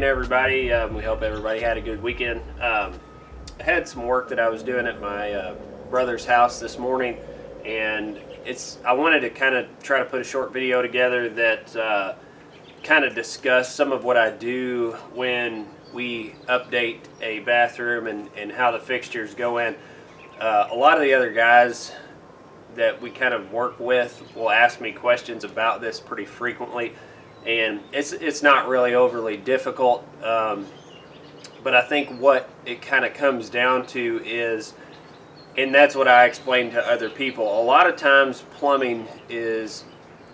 everybody. We hope everybody had a good weekend. I had some work that I was doing at my brother's house this morning, and I wanted to kind of try to put a short video together that kind of discuss some of what I do when we update a bathroom and how the fixtures go in. A lot of the other guys that we kind of work with will ask me questions about this pretty frequently, and it's not really overly difficult, but I think what it kind of comes down to is, and that's what I explain to other people, a lot of times plumbing is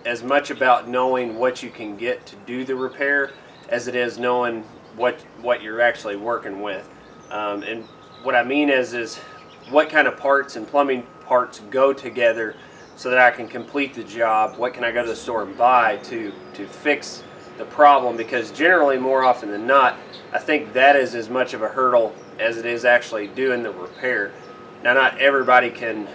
as much about knowing what you can get to do the repair as it is knowing what you're actually working with. And what I mean is what kind of parts and plumbing parts go together so that I can complete the job. What can I go to the store and buy to fix the problem? Because generally, more often than not, I think that is as much of a hurdle as it is actually doing the repair. Now, not everybody can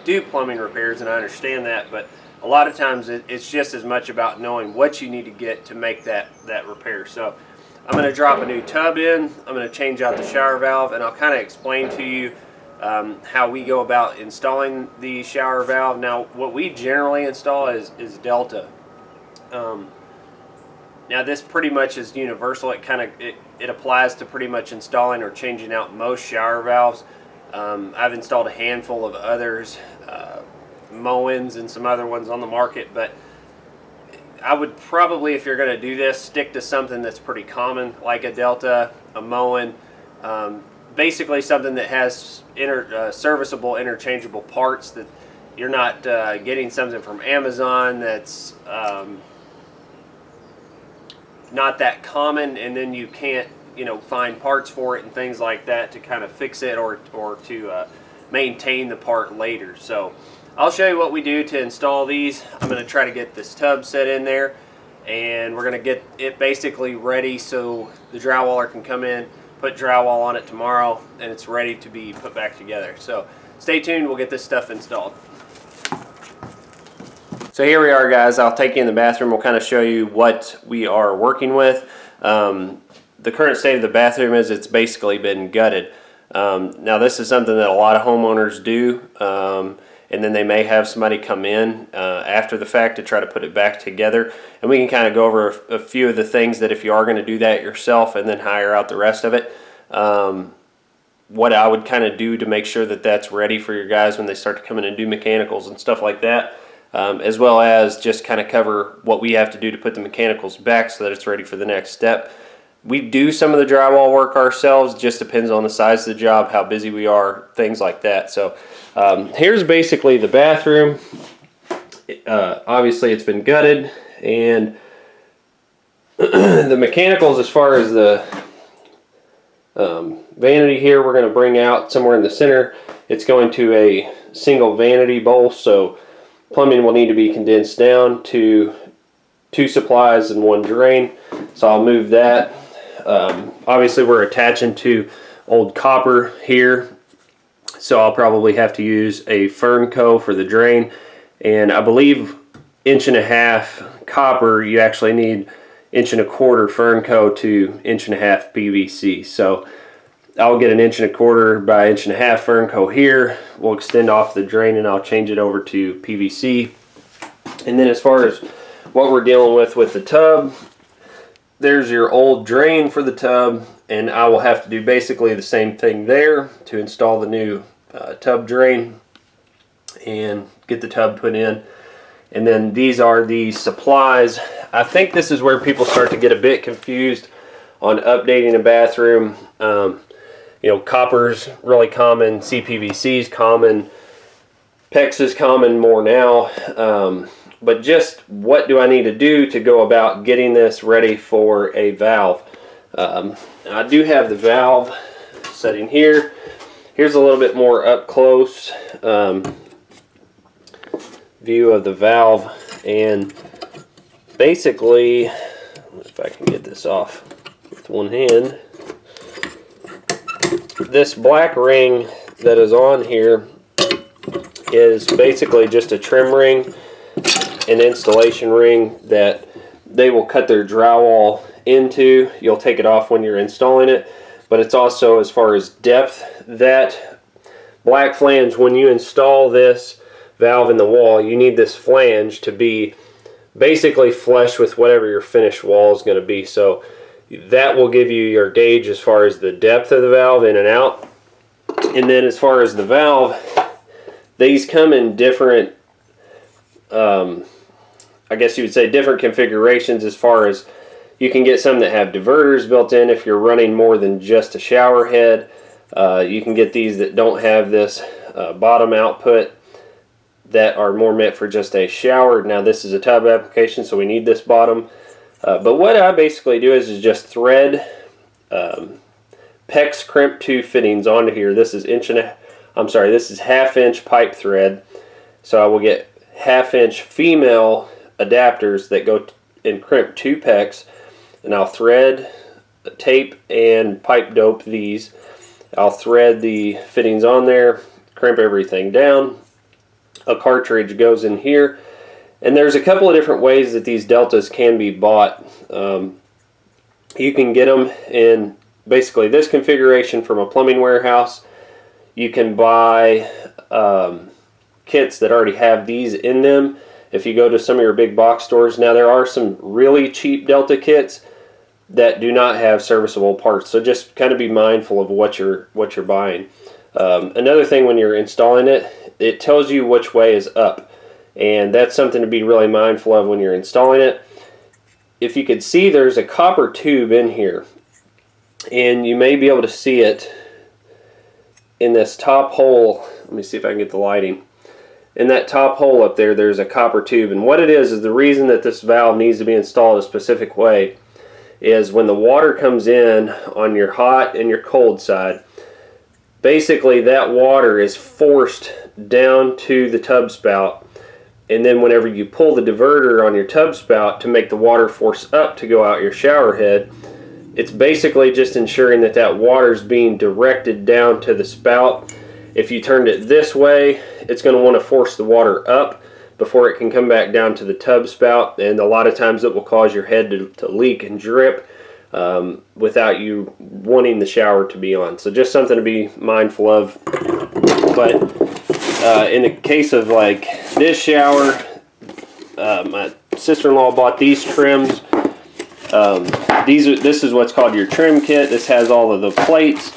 do plumbing repairs, and I understand that, but a lot of times it's just as much about knowing what you need to get to make that repair. So I'm going to drop a new tub in, I'm going to change out the shower valve, and I'll kind of explain to you how we go about installing the shower valve. Now, what we generally install is Delta. Now, this pretty much is universal. It applies to pretty much installing or changing out most shower valves. I've installed a handful of others, Moens and some other ones on the market, but I would probably, if you're going to do this, stick to something that's pretty common, like a Delta, a Moen, basically something that has serviceable, interchangeable parts, that you're not getting something from Amazon that's not that common, and then you can't find parts for it and things like that to kind of fix it or to maintain the part later. So I'll show you what we do to install these. I'm going to try to get this tub set in there, and we're going to get it basically ready so the drywaller can come in, put drywall on it tomorrow, and it's ready to be put back together. So stay tuned, we'll get this stuff installed. So here we are, guys. I'll take you in the bathroom. We'll kind of show you what we are working with. The current state of the bathroom is it's basically been gutted. Now, this is something that a lot of homeowners do, and then they may have somebody come in after the fact to try to put it back together. And we can kind of go over a few of the things that if you are going to do that yourself and then hire out the rest of it, what I would kind of do to make sure that that's ready for your guys when they start to come in and do mechanicals and stuff like that, as well as just kind of cover what we have to do to put the mechanicals back so that it's ready for the next step. We do some of the drywall work ourselves, just depends on the size of the job, how busy we are, things like that. So here's basically the bathroom. Obviously it's been gutted, and the mechanicals, as far as the vanity here, we're going to bring out somewhere in the center. It's going to a single vanity bowl, so plumbing will need to be condensed down to 2 supplies and 1 drain. So I'll move that. Obviously we're attaching to old copper here, so I'll probably have to use a Fernco for the drain, and I believe 1.5 inch copper, you actually need 1.25 inch Fernco to 1.5 inch PVC. So I'll get 1.25 inch by 1.5 inch Fernco here. We'll extend off the drain and I'll change it over to PVC. And then as far as what we're dealing with the tub, there's your old drain for the tub, and I will have to do basically the same thing there to install the new tub drain and get the tub put in. And then these are the supplies. I think this is where people start to get a bit confused on updating a bathroom. Copper's really common, CPVC is common, PEX is common more now. But just what do I need to do to go about getting this ready for a valve? I do have the valve setting here. Here's a little bit more up close view of the valve, and basically, if I can get this off with one hand, this black ring that is on here is basically just a trim ring, an installation ring that they will cut their drywall into. You'll take it off when you're installing it, but it's also, as far as depth, that black flange, when you install this valve in the wall, you need this flange to be basically flush with whatever your finished wall is going to be. So that will give you your gauge as far as the depth of the valve in and out. And then as far as the valve, these come in different, I guess you would say different configurations. As far as, you can get some that have diverters built in if you're running more than just a shower head. You can get these that don't have this bottom output, that are more meant for just a shower. Now this is a tub application, so we need this bottom. But what I basically do is just thread PEX crimp 2 fittings onto here. This is this is 1/2 inch pipe thread. So I will get 1/2 inch female adapters that go in crimp 2 PEX, and I'll thread, tape, and pipe dope these. I'll thread the fittings on there, crimp everything down. A cartridge goes in here, and there's a couple of different ways that these deltas can be bought. You can get them in basically this configuration from a plumbing warehouse. You can buy kits that already have these in them if you go to some of your big box stores. Now there are some really cheap delta kits that do not have serviceable parts, so just kind of be mindful of what you're buying. Another thing, when you're installing it, it tells you which way is up, and that's something to be really mindful of when you're installing it. If you could see, there's a copper tube in here, and you may be able to see it in this top hole. Let me see if I can get the lighting. In that top hole up there, there's a copper tube, and what it is the reason that this valve needs to be installed a specific way is when the water comes in on your hot and your cold side, basically that water is forced down to the tub spout, and then whenever you pull the diverter on your tub spout to make the water force up to go out your shower head, it's basically just ensuring that that water is being directed down to the spout. If you turned it this way, it's going to want to force the water up before it can come back down to the tub spout, and a lot of times it will cause your head to leak and drip without you wanting the shower to be on. So just something to be mindful of. But in the case of like this shower, my sister-in-law bought these trims. This is what's called your trim kit. This has all of the plates,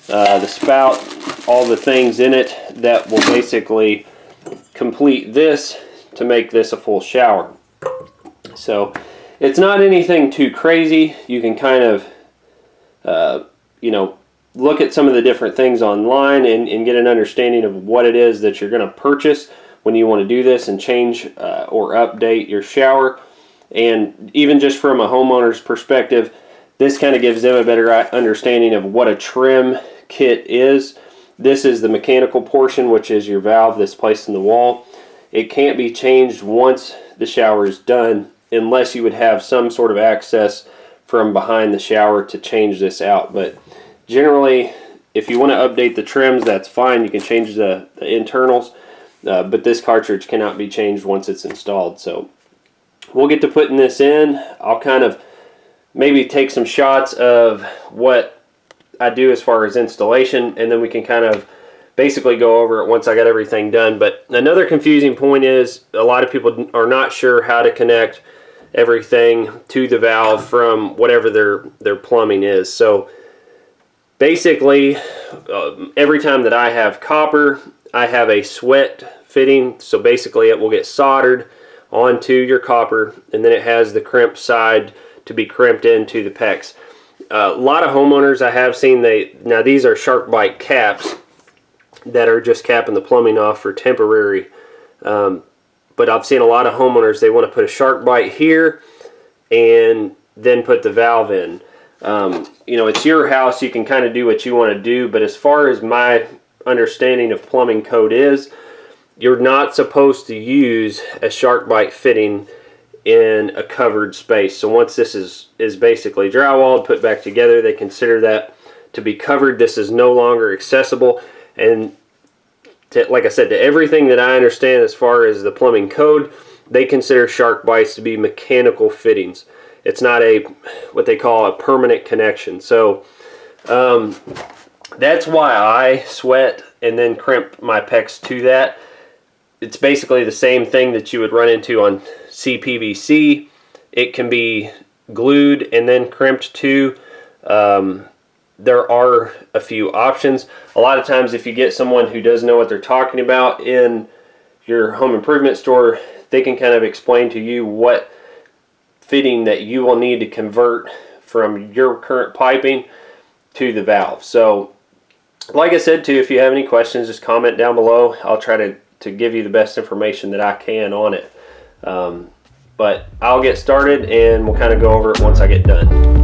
the spout, all the things in it that will basically complete this to make this a full shower. So it's not anything too crazy. You can kind of look at some of the different things online and get an understanding of what it is that you're going to purchase when you want to do this and change or update your shower. And even just from a homeowner's perspective, this kind of gives them a better understanding of what a trim kit is. This is the mechanical portion, which is your valve that's placed in the wall. It can't be changed once the shower is done unless you would have some sort of access from behind the shower to change this out. But generally, if you want to update the trims, that's fine. You can change the internals, but this cartridge cannot be changed once it's installed. So we'll get to putting this in. I'll kind of maybe take some shots of what I do as far as installation, and then we can kind of basically go over it once I got everything done. But another confusing point is a lot of people are not sure how to connect everything to the valve from whatever their plumbing is. So basically, every time that I have copper, I have a sweat fitting. So basically it will get soldered onto your copper, and then it has the crimp side to be crimped into the PEX. A lot of homeowners I have seen, now these are SharkBite caps that are just capping the plumbing off for temporary. But I've seen a lot of homeowners, they want to put a SharkBite here and then put the valve in. It's your house, you can kind of do what you want to do, but as far as my understanding of plumbing code is, you're not supposed to use a SharkBite fitting in a covered space. So once this is basically drywalled, put back together, they consider that to be covered. This is no longer accessible. And like I said, to everything that I understand as far as the plumbing code, they consider SharkBites to be mechanical fittings. It's not what they call a permanent connection. So that's why I sweat and then crimp my pecs to that. It's basically the same thing that you would run into on CPVC. It can be glued and then crimped too. There are a few options. A lot of times if you get someone who does know what they're talking about in your home improvement store, they can kind of explain to you what fitting that you will need to convert from your current piping to the valve. So like I said too, if you have any questions, just comment down below. I'll try to give you the best information that I can on it. But I'll get started and we'll kind of go over it once I get done.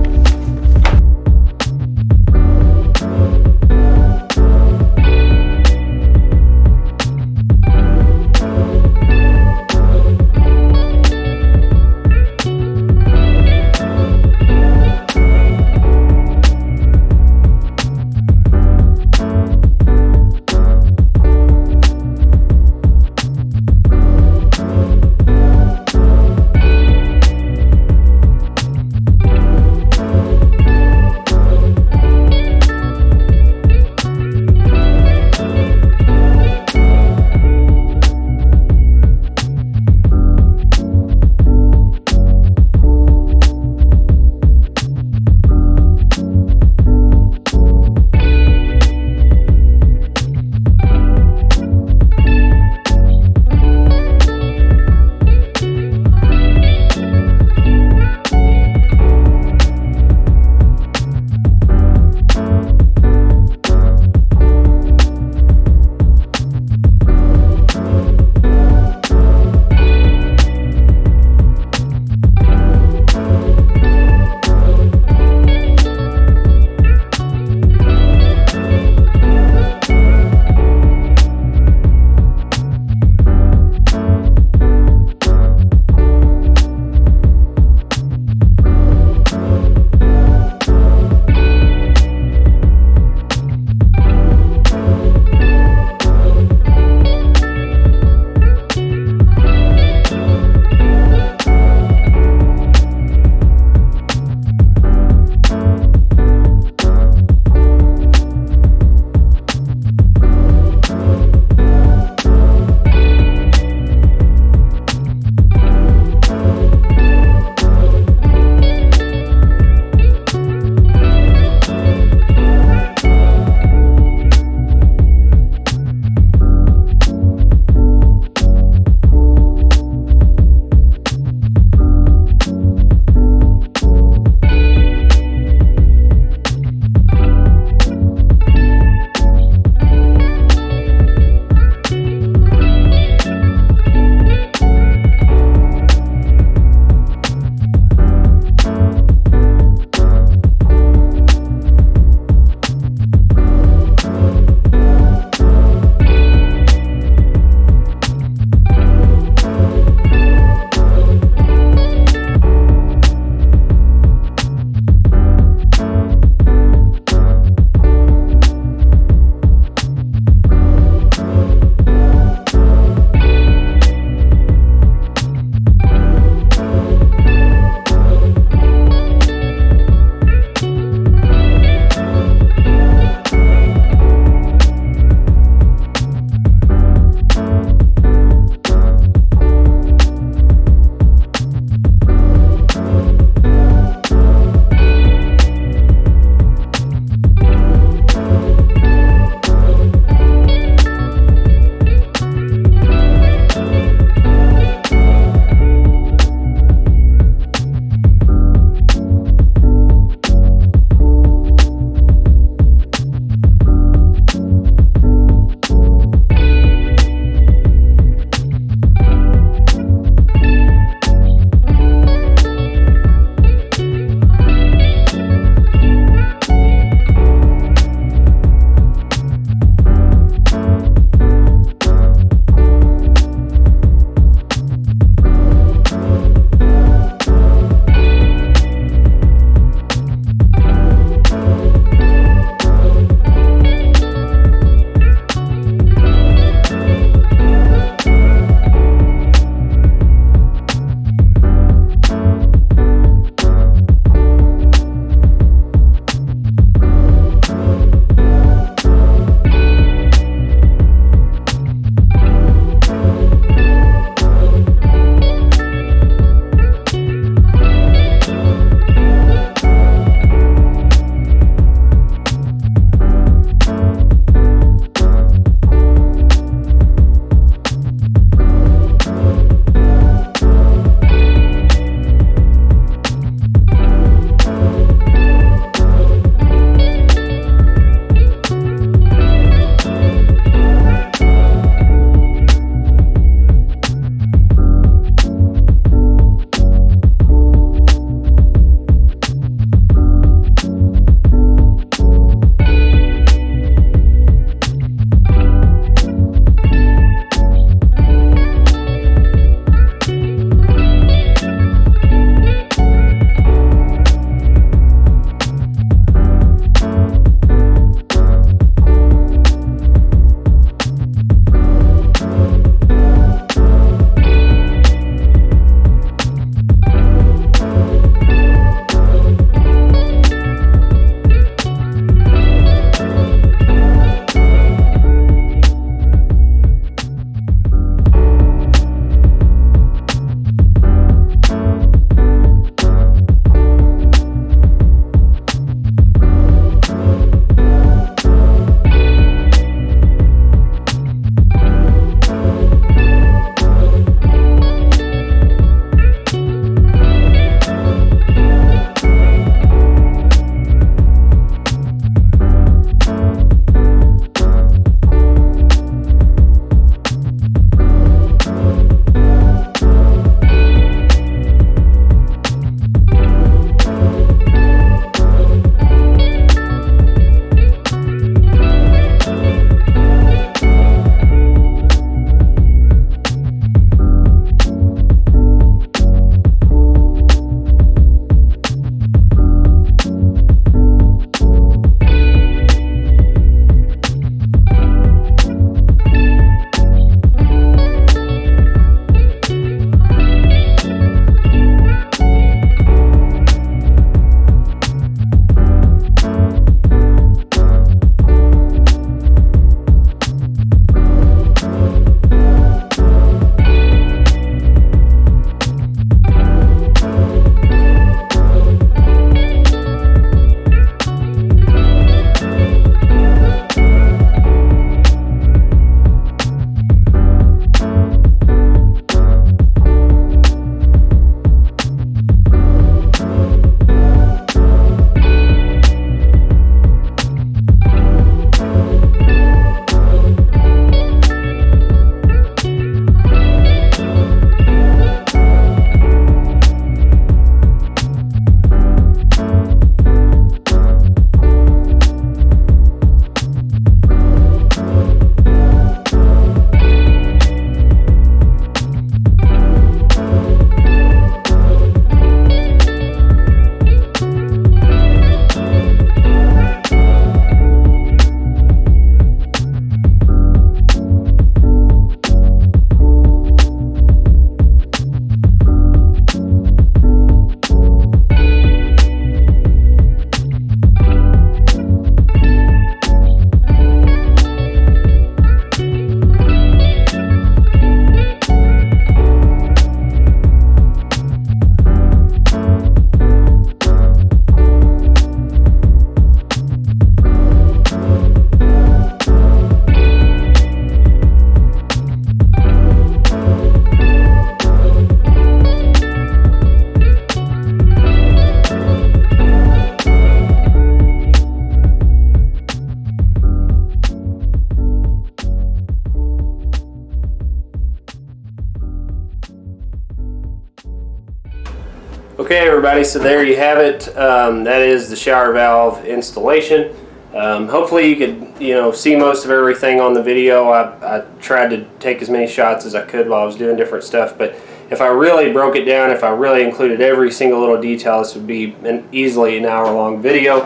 everybody, so there you have it. That is the shower valve installation. Hopefully you could see most of everything on the video. I tried to take as many shots as I could while I was doing different stuff, but if I really broke it down, if I really included every single little detail, this would be easily an hour-long video,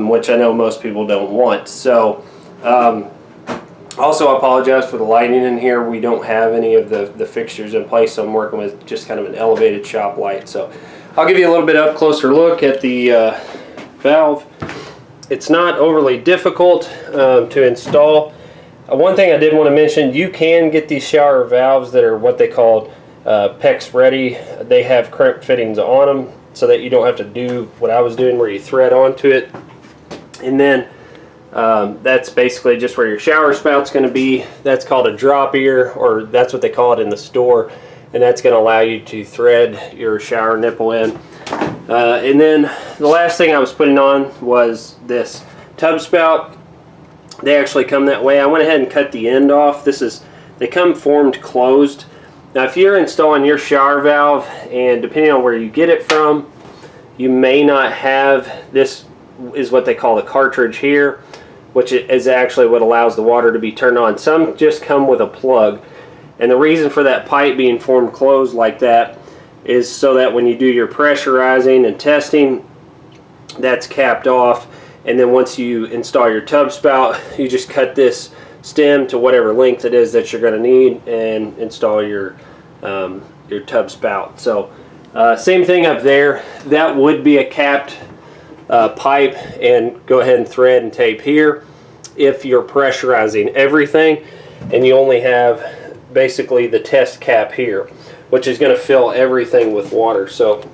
which I know most people don't want. So also I apologize for the lighting in here. We don't have any of the fixtures in place, so I'm working with just kind of an elevated shop light. So I'll give you a little bit up closer look at the valve. It's not overly difficult to install. One thing I did want to mention, you can get these shower valves that are what they call PEX ready. They have crimp fittings on them so that you don't have to do what I was doing where you thread onto it. And then that's basically just where your shower spout's going to be. That's called a drop ear, or that's what they call it in the store, and that's going to allow you to thread your shower nipple in. And then the last thing I was putting on was this tub spout. They actually come that way. I went ahead and cut the end off. They come formed closed. Now if you're installing your shower valve, and depending on where you get it from, you may not have, this is what they call the cartridge here, which is actually what allows the water to be turned on. Some just come with a plug, and the reason for that pipe being formed closed like that is so that when you do your pressurizing and testing, that's capped off, and then once you install your tub spout, you just cut this stem to whatever length it is that you're going to need and install your tub spout. So same thing up there. That would be a capped pipe, and go ahead and thread and tape here if you're pressurizing everything and you only have basically the test cap here, which is going to fill everything with water. So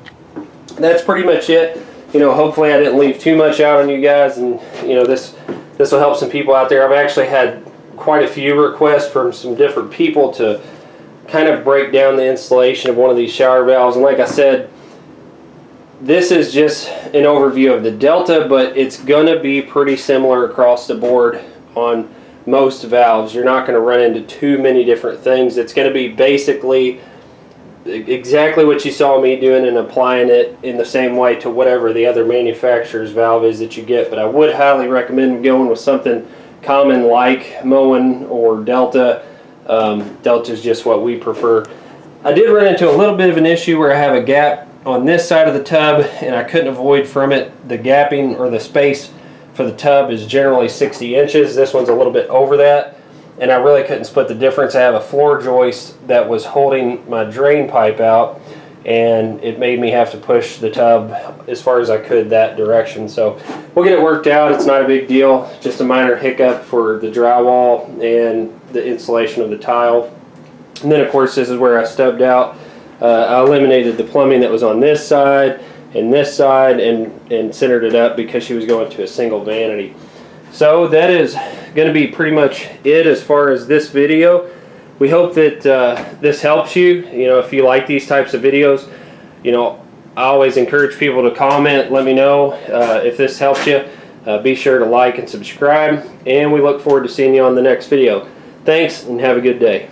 that's pretty much it. Hopefully I didn't leave too much out on you guys, and this will help some people out there. I've actually had quite a few requests from some different people to kind of break down the installation of one of these shower valves, and like I said, this is just an overview of the Delta, but it's going to be pretty similar across the board on most valves. You're not going to run into too many different things. It's going to be basically exactly what you saw me doing and applying it in the same way to whatever the other manufacturer's valve is that you get. But I would highly recommend going with something common like Moen or Delta. Delta is just what we prefer. I did run into a little bit of an issue where I have a gap on this side of the tub, and I couldn't avoid from it. The gapping, or the space for the tub, is generally 60 inches. This one's a little bit over that, and I really couldn't split the difference. I have a floor joist that was holding my drain pipe out, and it made me have to push the tub as far as I could that direction. So we'll get it worked out. It's not a big deal, just a minor hiccup for the drywall and the insulation of the tile. And then of course this is where I stubbed out. I eliminated the plumbing that was on this side and centered it up because she was going to a single vanity. So that is going to be pretty much it as far as this video. We hope that this helps you. If you like these types of videos, I always encourage people to comment. Let me know if this helps you. Be sure to like and subscribe, and we look forward to seeing you on the next video. Thanks, and have a good day.